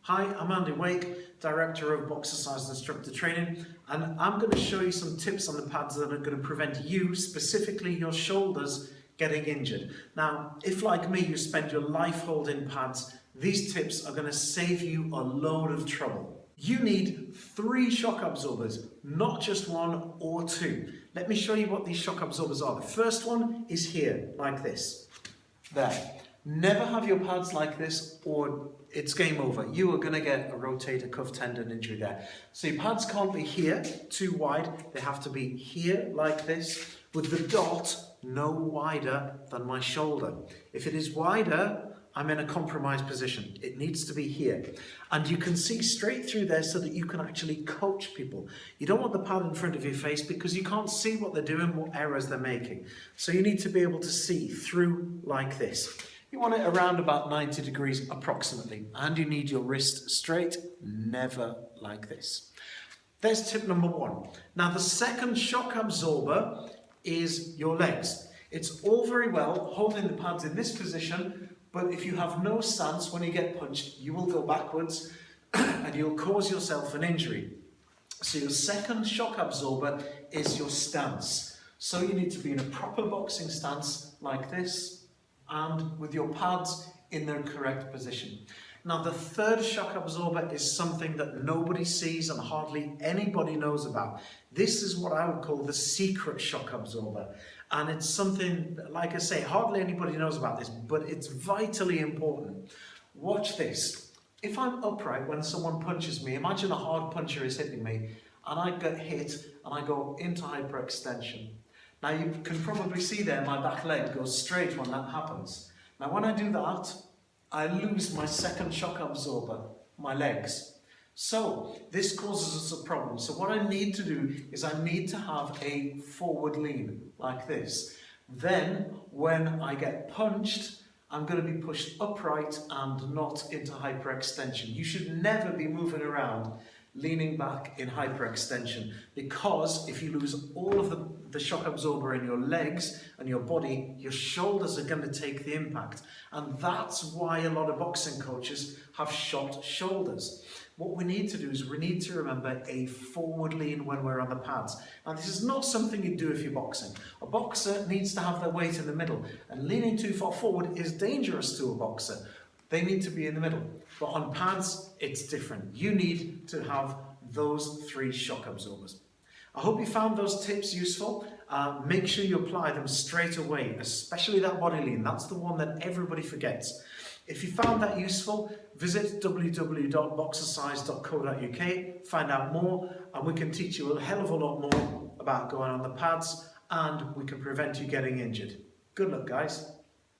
Hi, I'm Andy Wake, Director of Boxercise Instructor Training, and I'm going to show you some tips on the pads that are going to prevent you, specifically your shoulders, getting injured. Now, if like me, you spend your life holding pads, these tips are going to save you a load of trouble. You need 3 shock absorbers, not just 1 or 2. Let me show you what these shock absorbers are. The first one is here, like this. There. Never have your pads like this or it's game over. You are going to get a rotator cuff tendon injury there. So your pads can't be here, too wide. They have to be here, like this, with the dot no wider than my shoulder. If it is wider, I'm in a compromised position. It needs to be here. And you can see straight through there so that you can actually coach people. You don't want the pad in front of your face because you can't see what they're doing, what errors they're making. So you need to be able to see through like this. You want it around about 90 degrees approximately. And you need your wrist straight, never like this. There's tip number 1. Now the second shock absorber is your legs. It's all very well holding the pads in this position, but if you have no stance when you get punched, you will go backwards and you'll cause yourself an injury. So your second shock absorber is your stance. So you need to be in a proper boxing stance like this and with your pads in their correct position. Now the third shock absorber is something that nobody sees and hardly anybody knows about. This is what I would call the secret shock absorber. And it's something, like I say, hardly anybody knows about this, but it's vitally important. Watch this. If I'm upright when someone punches me, imagine a hard puncher is hitting me, and I get hit and I go into hyperextension. Now you can probably see there my back leg goes straight when that happens. Now when I do that, I lose my second shock absorber, my legs. So this causes us a problem. So what I need to do is I need to have a forward lean like this. Then when I get punched, I'm going to be pushed upright and not into hyperextension. You should never be moving around leaning back in hyperextension, because if you lose all of the shock absorber in your legs and your body, your shoulders are going to take the impact. And that's why a lot of boxing coaches have shot shoulders. What we need to do is we need to remember a forward lean when we're on the pads. Now this is not something you do if you're boxing. A boxer needs to have their weight in the middle, and leaning too far forward is dangerous to a boxer. They need to be in the middle. But on pads, it's different. You need to have those 3 shock absorbers. I hope you found those tips useful. Make sure you apply them straight away, especially that body lean. That's the one that everybody forgets. If you found that useful, visit www.boxercise.co.uk, find out more, and we can teach you a hell of a lot more about going on the pads, and we can prevent you getting injured. Good luck, guys.